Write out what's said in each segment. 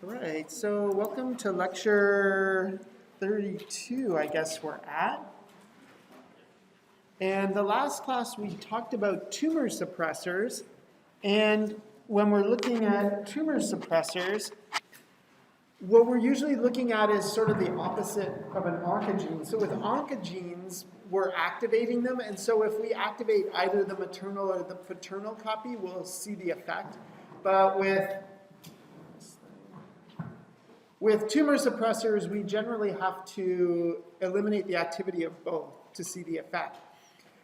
All right, so welcome to lecture 32, I guess we're at. And the last class we talked about tumor suppressors. And when we're looking at tumor suppressors, what we're usually looking at is sort of the opposite of an oncogene. So with oncogenes, we're activating them. And so if we activate either the maternal or the paternal copy, we'll see the effect. But with tumor suppressors, we generally have to eliminate the activity of both to see the effect.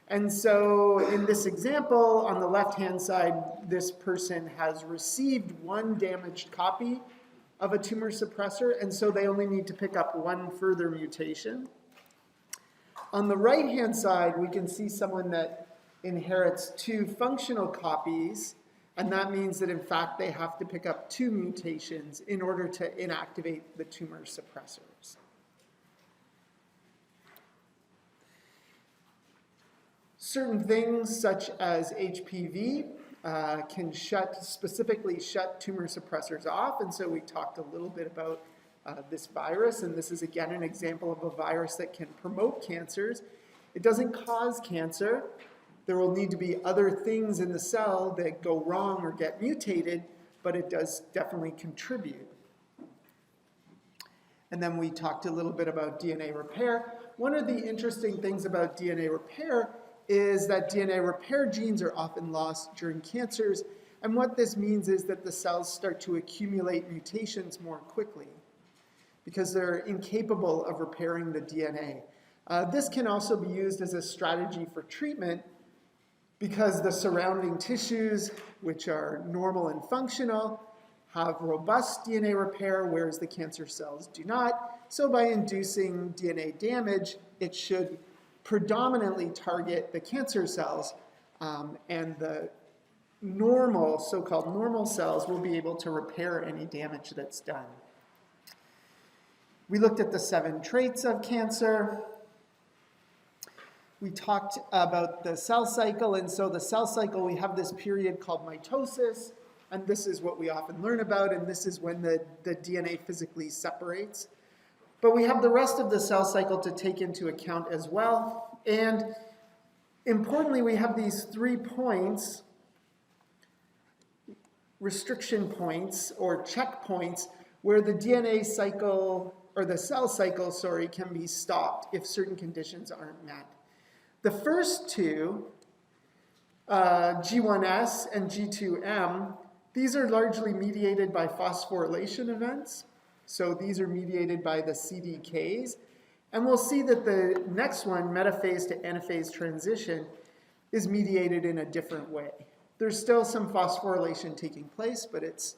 And so in this example, on the left-hand side, this person has received one damaged copy of a tumor suppressor, and so they only need to pick up one further mutation. On the right-hand side, we can see someone that inherits two functional copies, and that means that, in fact, they have to pick up two mutations in order to inactivate the tumor suppressors. Certain things, such as HPV, can specifically shut tumor suppressors off, and so we talked a little bit about this virus, and this is, again, an example of a virus that can promote cancers. It doesn't cause cancer. There will need to be other things in the cell that go wrong or get mutated, but it does definitely contribute. And then we talked a little bit about DNA repair. One of the interesting things about DNA repair is that DNA repair genes are often lost during cancers, and what this means is that the cells start to accumulate mutations more quickly because they're incapable of repairing the DNA. This can also be used as a strategy for treatment because the surrounding tissues, which are normal and functional, have robust DNA repair, whereas the cancer cells do not. So by inducing DNA damage, it should predominantly target the cancer cells, and the normal, so-called normal cells will be able to repair any damage that's done. We looked at the 7 traits of cancer. We talked about the cell cycle, and so the cell cycle, we have this period called mitosis, and this is what we often learn about, and this is when the DNA physically separates. But we have the rest of the cell cycle to take into account as well, and importantly, we have these 3 points, restriction points, or checkpoints, where the DNA cycle, or the cell cycle, sorry, can be stopped if certain conditions aren't met. The first two, G1S and G2M, these are largely mediated by phosphorylation events. So these are mediated by the CDKs. And we'll see that the next one, metaphase to anaphase transition, is mediated in a different way. There's still some phosphorylation taking place, but it's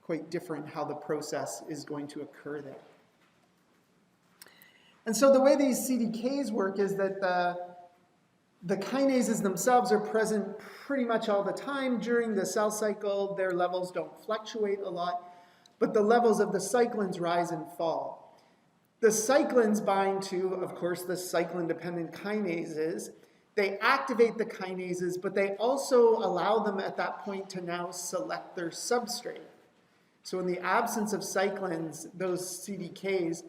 quite different how the process is going to occur there. And so the way these CDKs work is that the kinases themselves are present pretty much all the time during the cell cycle. Their levels don't fluctuate a lot, but the levels of the cyclins rise and fall. The cyclins bind to, of course, the cyclin-dependent kinases. They activate the kinases, but they also allow them at that point to now select their substrate. So in the absence of cyclins, those CDKs,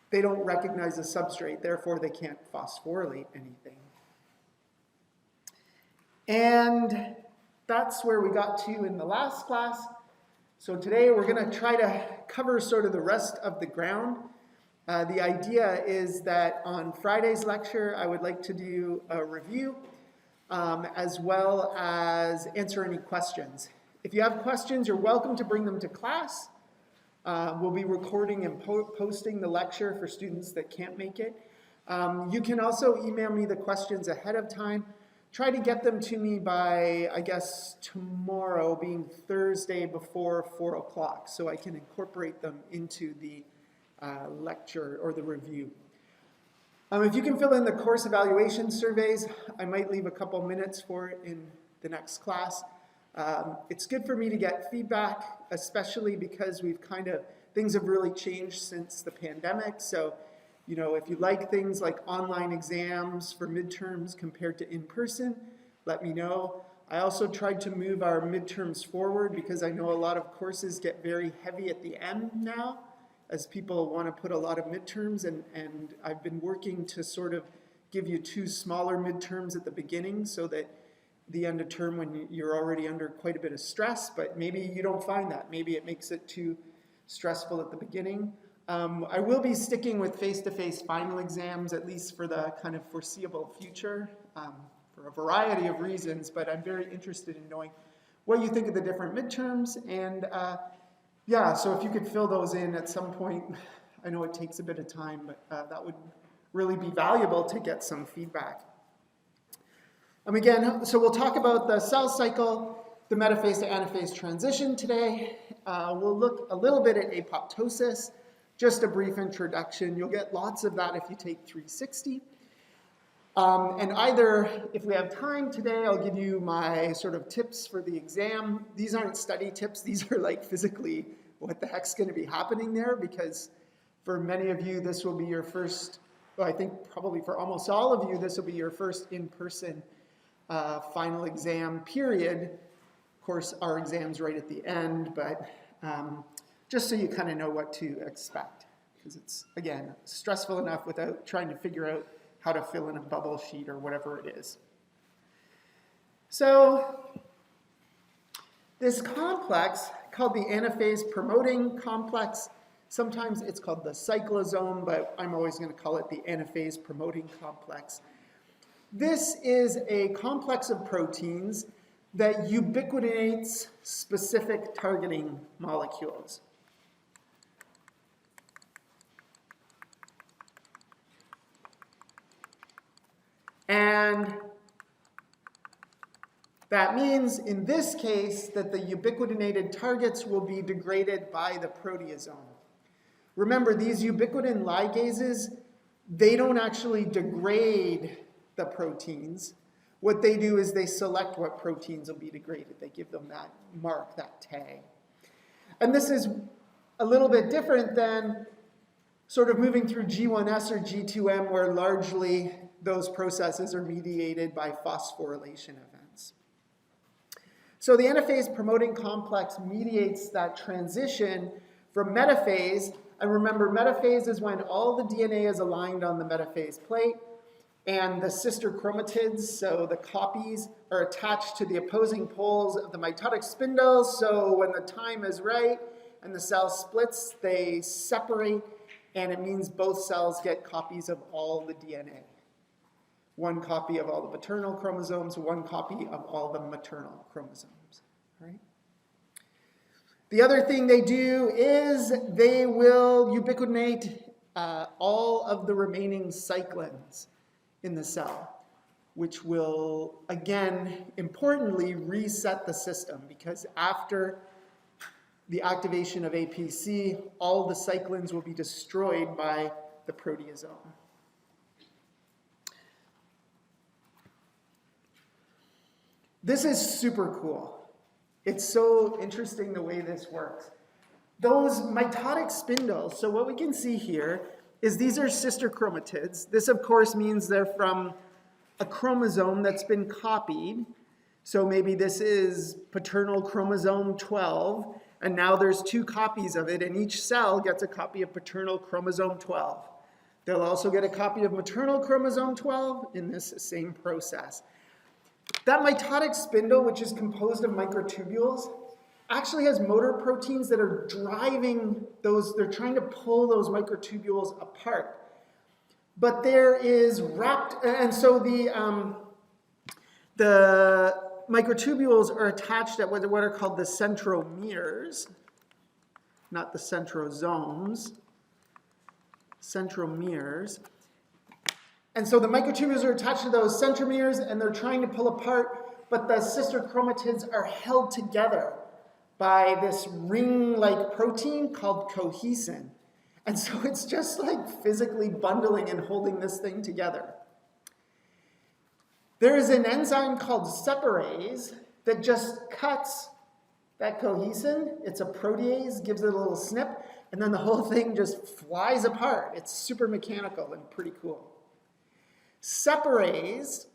they don't recognize a substrate, therefore they can't phosphorylate anything. And that's where we got to in the last class. So today we're going to try to cover sort of the rest of the ground. The idea is that on Friday's lecture, I would like to do a review as well as answer any questions. If you have questions, you're welcome to bring them to class. We'll be recording and posting the lecture for students that can't make it. You can also email me the questions ahead of time. Try to get them to me by, I guess, tomorrow, being Thursday before 4 o'clock, so I can incorporate them into the lecture or the review. If you can fill in the course evaluation surveys, I might leave a couple minutes for it in the next class. It's good for me to get feedback, especially because things have really changed since the pandemic. So, you know, if you like things like online exams for midterms compared to in-person, let me know. I also tried to move our midterms forward because I know a lot of courses get very heavy at the end now as people want to put a lot of midterms, and I've been working to sort of give you 2 smaller midterms at the beginning so that the end of term when you're already under quite a bit of stress, but maybe you don't find that. Maybe it makes it too stressful at the beginning. I will be sticking with face-to-face final exams, at least for the kind of foreseeable future, for a variety of reasons, but I'm very interested in knowing what you think of the different midterms, and yeah, so if you could fill those in at some point. I know it takes a bit of time, but that would really be valuable to get some feedback. Again, so we'll talk about the cell cycle, the metaphase to anaphase transition today. We'll look a little bit at apoptosis, just a brief introduction. You'll get lots of that if you take 360. And either, if we have time today, I'll give you my sort of tips for the exam. These aren't study tips. These are like physically what the heck's going to be happening there, because for many of you, this will be your first, well, I think probably for almost all of you, this will be your first in-person final exam period. Of course, our exam's right at the end, but just so you kind of know what to expect, because it's, again, stressful enough without trying to figure out how to fill in a bubble sheet or whatever it is. So this complex, called the anaphase promoting complex, sometimes it's called the cyclosome, but I'm always going to call it the anaphase promoting complex. This is a complex of proteins that ubiquitinates specific targeting molecules. And that means, in this case, that the ubiquitinated targets will be degraded by the proteasome. Remember, these ubiquitin ligases, they don't actually degrade the proteins. What they do is they select what proteins will be degraded. They give them that mark, that tag. And this is a little bit different than sort of moving through G1S or G2M, where largely those processes are mediated by phosphorylation events. So the anaphase promoting complex mediates that transition from metaphase. And remember, metaphase is when all the DNA is aligned on the metaphase plate, and the sister chromatids, so the copies, are attached to the opposing poles of the mitotic spindle. So when the time is right and the cell splits, they separate, and it means both cells get copies of all the DNA. One copy of all the paternal chromosomes, one copy of all the maternal chromosomes. Right? The other thing they do is they will ubiquitinate all of the remaining cyclins in the cell, which will, again, importantly, reset the system, because after the activation of APC, all the cyclins will be destroyed by the proteasome. This is super cool. It's so interesting the way this works. Those mitotic spindles, so what we can see here is these are sister chromatids. This, of course, means they're from a chromosome that's been copied. So maybe this is paternal chromosome 12, and now there's 2 copies of it, and each cell gets a copy of paternal chromosome 12. They'll also get a copy of maternal chromosome 12 in this same process. That mitotic spindle, which is composed of microtubules, actually has motor proteins that are driving those, they're trying to pull those microtubules apart. But there is wrapped, and so the microtubules are attached at what are called the centromeres, not the centrosomes, centromeres. And so the microtubules are attached to those centromeres, and they're trying to pull apart, but the sister chromatids are held together by this ring-like protein called cohesin. And so it's just like physically bundling and holding this thing together. There is an enzyme called separase that just cuts that cohesin. It's a protease, gives it a little snip, and then the whole thing just flies apart. It's super mechanical and pretty cool. Separase,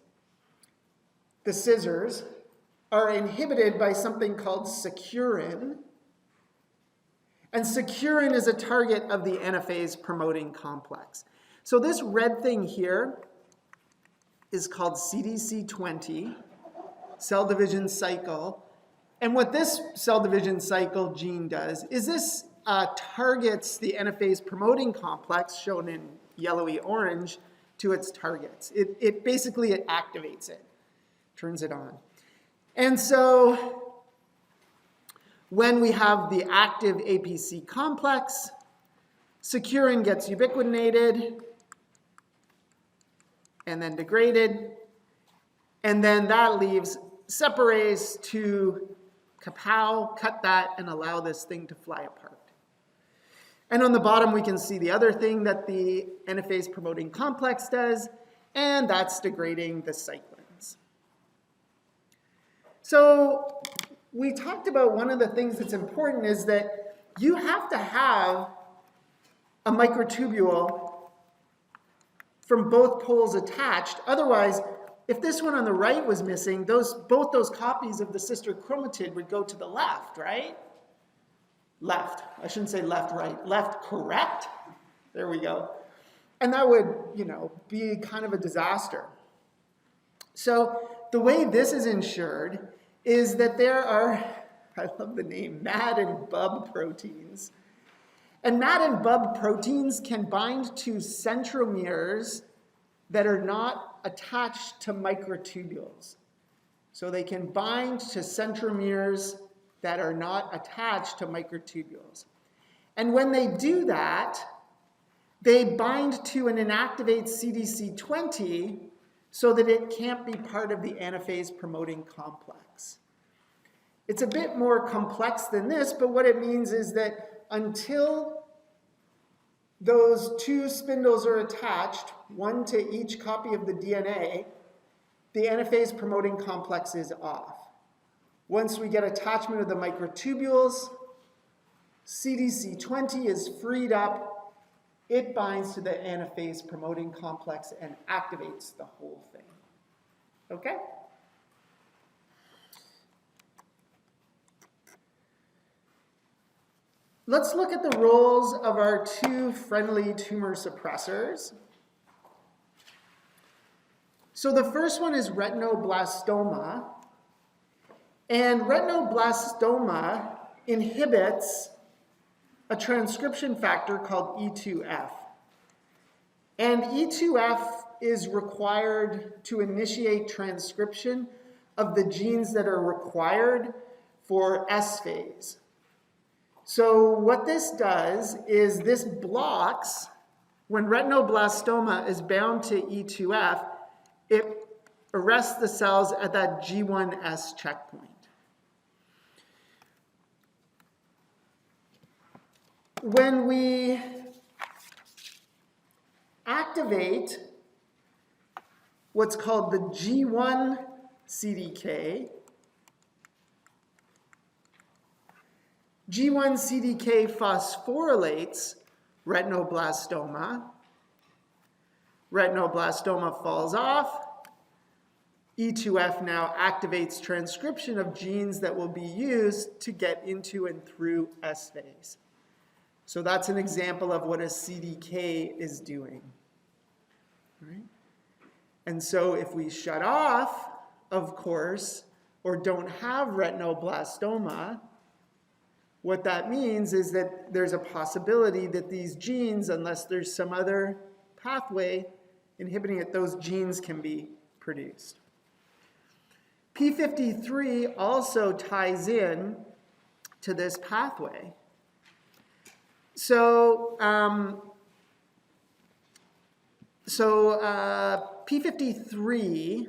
the scissors, are inhibited by something called securin. And securin is a target of the anaphase promoting complex. So this red thing here is called CDC20, cell division cycle. And what this cell division cycle gene does is this targets the anaphase promoting complex, shown in yellowy orange, to its targets. It basically activates it, turns it on. And so when we have the active APC complex, securin gets ubiquitinated and then degraded, and then that leaves separase to kapow, cut that, and allow this thing to fly apart. And on the bottom, we can see the other thing that the anaphase promoting complex does, and that's degrading the cyclins. So we talked about one of the things that's important is that you have to have a microtubule from both poles attached. Otherwise, if this one on the right was missing, both those copies of the sister chromatid would go to the left, right? Left. I shouldn't say left, right. Left, correct. There we go. And that would, be kind of a disaster. So the way this is ensured is that there are, I love the name, MAD and BUB proteins. And MAD and BUB proteins can bind to centromeres that are not attached to microtubules. So they can bind to centromeres that are not attached to microtubules. And when they do that, they bind to and inactivate CDC20 so that it can't be part of the anaphase promoting complex. It's a bit more complex than this, but what it means is that until those two spindles are attached, one to each copy of the DNA, the anaphase promoting complex is off. Once we get attachment of the microtubules, CDC20 is freed up, it binds to the anaphase promoting complex and activates the whole thing. Okay? Let's look at the roles of our two friendly tumor suppressors. So the first one is retinoblastoma. And retinoblastoma inhibits a transcription factor called E2F. And E2F is required to initiate transcription of the genes that are required for S phase. So what this does is this blocks, when retinoblastoma is bound to E2F, it arrests the cells at that G1S checkpoint. When we activate what's called the G1 CDK, G1 CDK phosphorylates retinoblastoma. Retinoblastoma falls off. E2F now activates transcription of genes that will be used to get into and through S phase. So that's an example of what a CDK is doing. Right? And so if we shut off, of course, or don't have retinoblastoma, what that means is that there's a possibility that these genes, unless there's some other pathway inhibiting it, those genes can be produced. P53 also ties in to this pathway. So P53,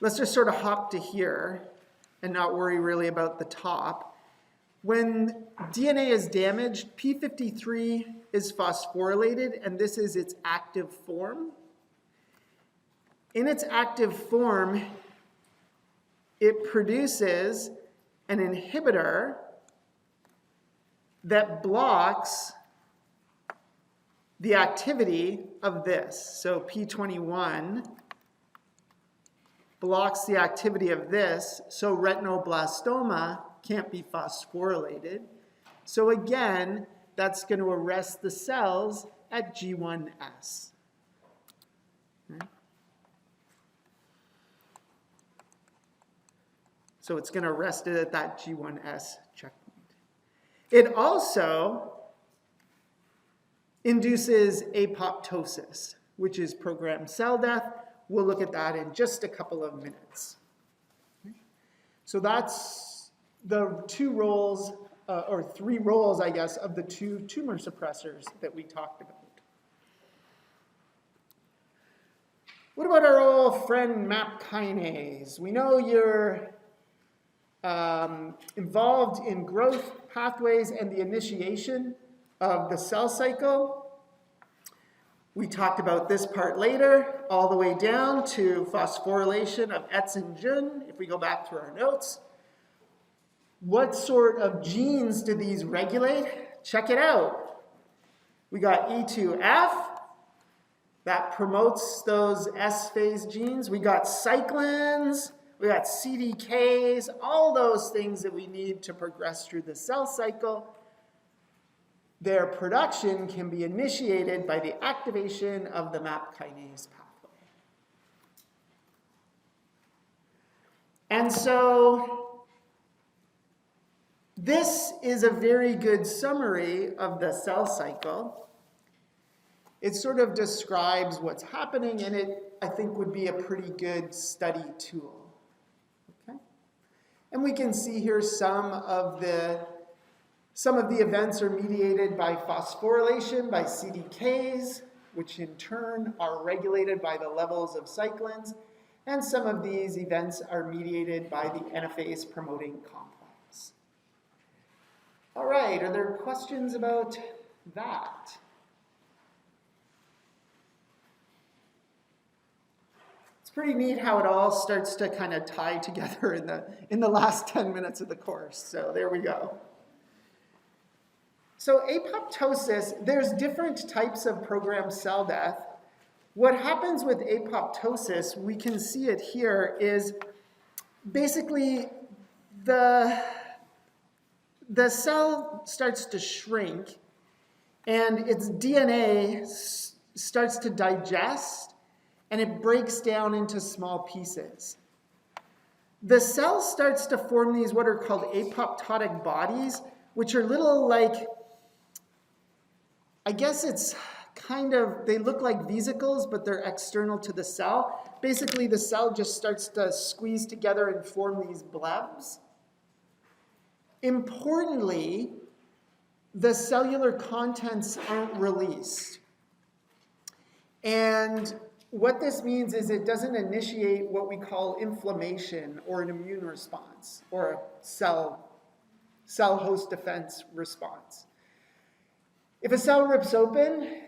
let's just sort of hop to here and not worry really about the top. When DNA is damaged, P53 is phosphorylated, and this is its active form. In its active form, it produces an inhibitor that blocks the activity of this. So P21 blocks the activity of this, so retinoblastoma can't be phosphorylated. So again, that's going to arrest the cells at G1S. Okay. So it's going to arrest it at that G1S checkpoint. It also induces apoptosis, which is programmed cell death. We'll look at that in just a couple of minutes. Okay. So that's the two roles, or three roles, I guess, of the two tumor suppressors that we talked about. What about our old friend MAP kinase? We know you're involved in growth pathways and the initiation of the cell cycle. We talked about this part later, all the way down to phosphorylation of ETS and JUN, if we go back through our notes. What sort of genes do these regulate? Check it out. We got E2F, that promotes those S-phase genes. We got cyclins, we got CDKs, all those things that we need to progress through the cell cycle. Their production can be initiated by the activation of the MAP kinase pathway. And so this is a very good summary of the cell cycle. It sort of describes what's happening, and it, I think, would be a pretty good study tool. Okay? And we can see here some of the events are mediated by phosphorylation, by CDKs, which in turn are regulated by the levels of cyclins, and some of these events are mediated by the NFAs promoting complex. All right, are there questions about that? It's pretty neat how it all starts to kind of tie together in the last 10 minutes of the course, so there we go. So apoptosis, there's different types of programmed cell death. What happens with apoptosis, we can see it here, is basically the cell starts to shrink and its DNA starts to digest and it breaks down into small pieces. The cell starts to form these what are called apoptotic bodies, which are little like, I guess it's kind of, they look like vesicles, but they're external to the cell. Basically, the cell just starts to squeeze together and form these blebs. Importantly, the cellular contents aren't released. And what this means is it doesn't initiate what we call inflammation or an immune response or a cell host defense response. If a cell rips open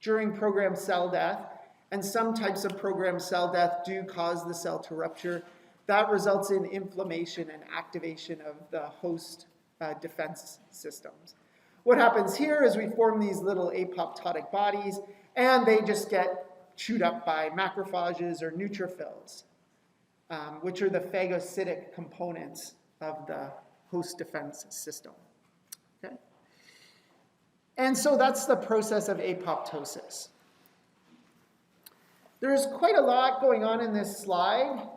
during programmed cell death, and some types of programmed cell death do cause the cell to rupture, that results in inflammation and activation of the host defense systems. What happens here is we form these little apoptotic bodies, and they just get chewed up by macrophages or neutrophils, which are the phagocytic components of the host defense system. Okay? And so that's the process of apoptosis. There's quite a lot going on in this slide.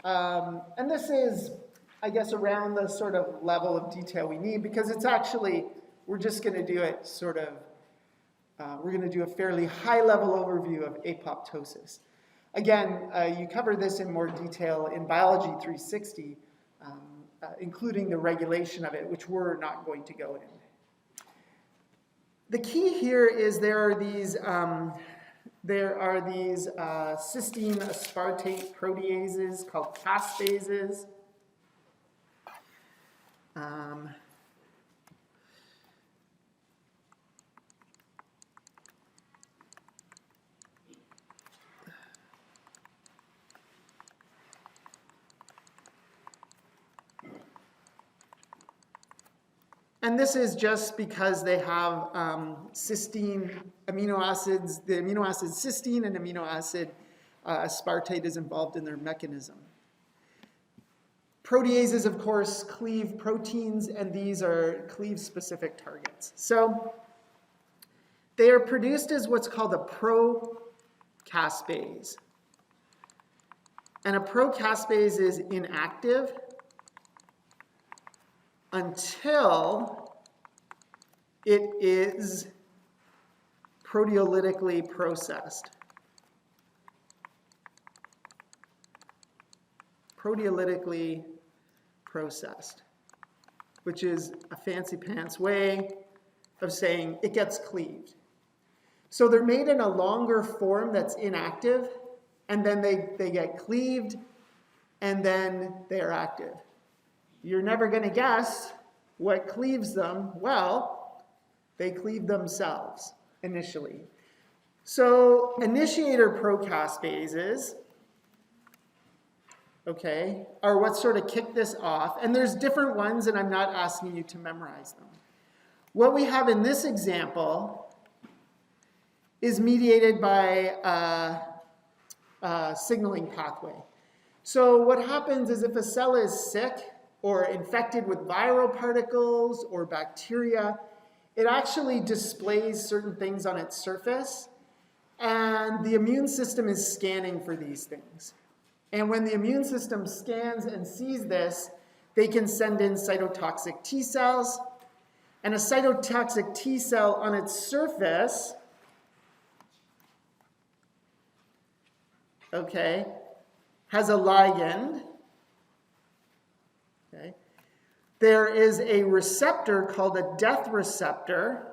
And this is, I guess, around the sort of level of detail we need, because it's actually, we're just going to do it sort of, we're going to do a fairly high-level overview of apoptosis. Again, you cover this in more detail in Biology 360, including the regulation of it, which we're not going to go in. The key here is there are these cysteine aspartate proteases called caspases. And this is just because they have cysteine amino acids, the amino acid cysteine and amino acid aspartate is involved in their mechanism. Proteases, of course, cleave proteins, and these are cleave-specific targets. So they are produced as what's called a procaspase. And a procaspase is inactive until it is proteolytically processed. Proteolytically processed, which is a fancy pants way of saying it gets cleaved. So they're made in a longer form that's inactive, and then they get cleaved, and then they're active. You're never going to guess what cleaves them. Well, they cleave themselves initially. So initiator procaspases, okay, are what sort of kick this off. And there's different ones, and I'm not asking you to memorize them. What we have in this example is mediated by a signaling pathway. So what happens is if a cell is sick or infected with viral particles or bacteria, it actually displays certain things on its surface, and the immune system is scanning for these things. And when the immune system scans and sees this, they can send in cytotoxic T cells. And a cytotoxic T cell on its surface, okay, has a ligand. Okay. There is a receptor called a death receptor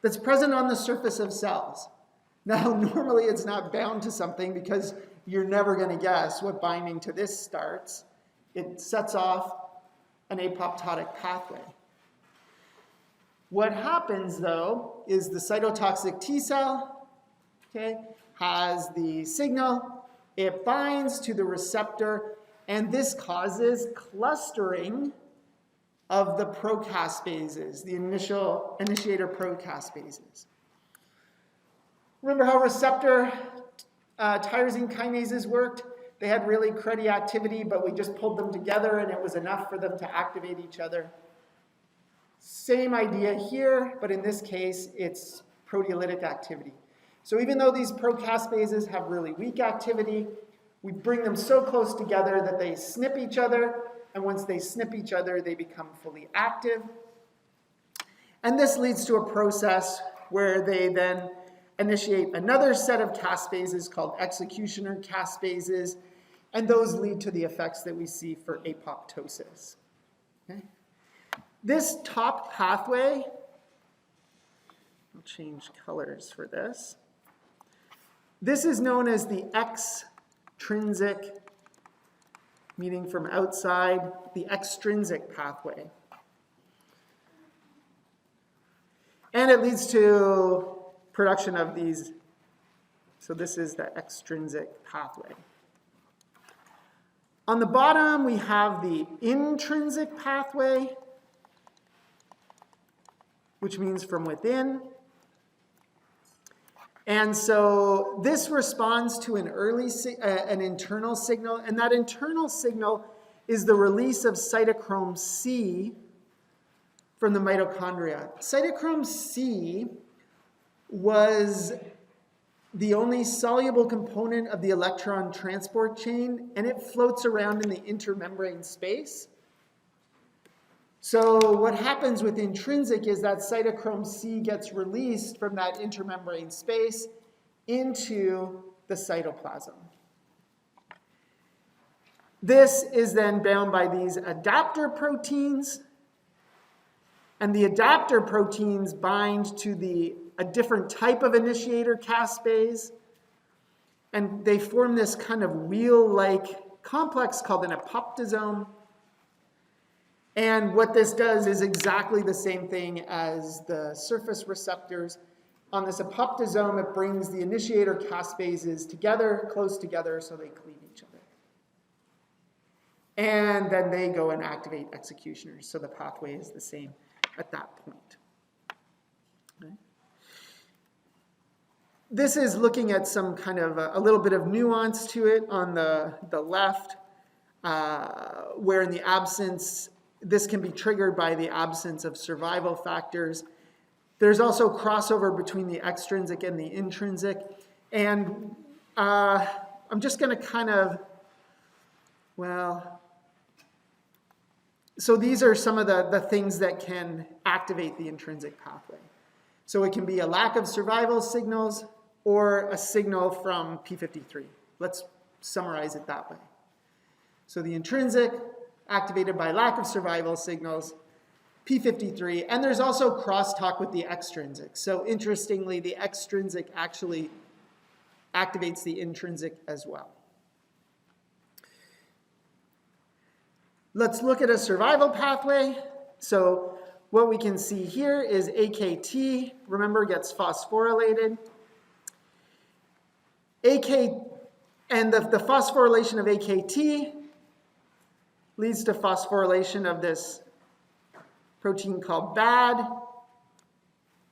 that's present on the surface of cells. Now, normally it's not bound to something because you're never going to guess what binding to this starts. It sets off an apoptotic pathway. What happens, though, is the cytotoxic T cell, okay, has the signal. It binds to the receptor, and this causes clustering of the procaspases, the initiator procaspases. Remember how receptor tyrosine kinases worked? They had really cruddy activity, but we just pulled them together and it was enough for them to activate each other. Same idea here, but in this case, it's proteolytic activity. So even though these procaspases have really weak activity, we bring them so close together that they snip each other, and once they snip each other, they become fully active. And this leads to a process where they then initiate another set of caspases called executioner caspases, and those lead to the effects that we see for apoptosis. Okay? This top pathway, I'll change colors for this. This is known as the extrinsic, meaning from outside, the extrinsic pathway. And it leads to production of these. So this is the extrinsic pathway. On the bottom, we have the intrinsic pathway, which means from within. And so this responds to an internal signal, and that internal signal is the release of cytochrome C from the mitochondria. Cytochrome C was the only soluble component of the electron transport chain, and it floats around in the intermembrane space. So what happens with intrinsic is that cytochrome C gets released from that intermembrane space into the cytoplasm. This is then bound by these adapter proteins, and the adapter proteins bind to a different type of initiator caspase, and they form this kind of wheel-like complex called an apoptosome. And what this does is exactly the same thing as the surface receptors. On this apoptosome, it brings the initiator caspases together, close together, so they cleave each other. And then they go and activate executioners, so the pathway is the same at that point. Okay. This is looking at some kind of a little bit of nuance to it on the left, where in the absence, this can be triggered by the absence of survival factors. There's also crossover between the extrinsic and the intrinsic. And I'm just going to kind of, well, so these are some of the things that can activate the intrinsic pathway. So it can be a lack of survival signals or a signal from P53. Let's summarize it that way. So the intrinsic, activated by lack of survival signals, P53, and there's also crosstalk with the extrinsic. So interestingly, the extrinsic actually activates the intrinsic as well. Let's look at a survival pathway. So what we can see here is AKT, remember, gets phosphorylated. And the phosphorylation of AKT leads to phosphorylation of this protein called BAD,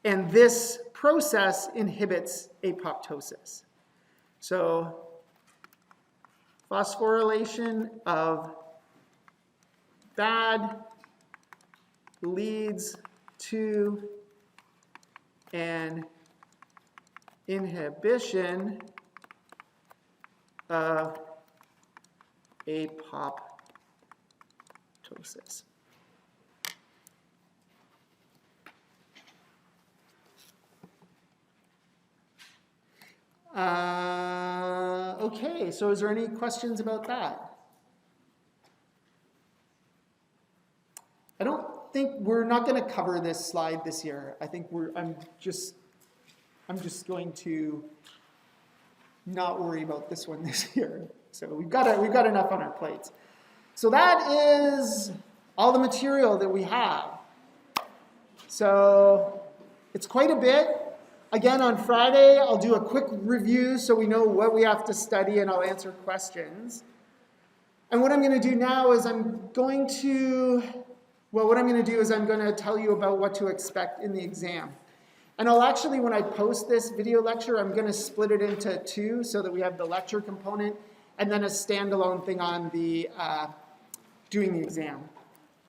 and this process inhibits apoptosis. So phosphorylation of BAD leads to an inhibition of apoptosis. Okay, so is there any questions about that? I don't think we're not going to cover this slide this year. I think I'm just going to not worry about this one this year. So we've got enough on our plates. So that is all the material that we have. So it's quite a bit. Again, on Friday, I'll do a quick review so we know what we have to study, and I'll answer questions. And what I'm going to do now is I'm going to tell you about what to expect in the exam. And I'll actually, when I post this video lecture, I'm going to split it into two so that we have the lecture component and then a standalone thing on the doing the exam.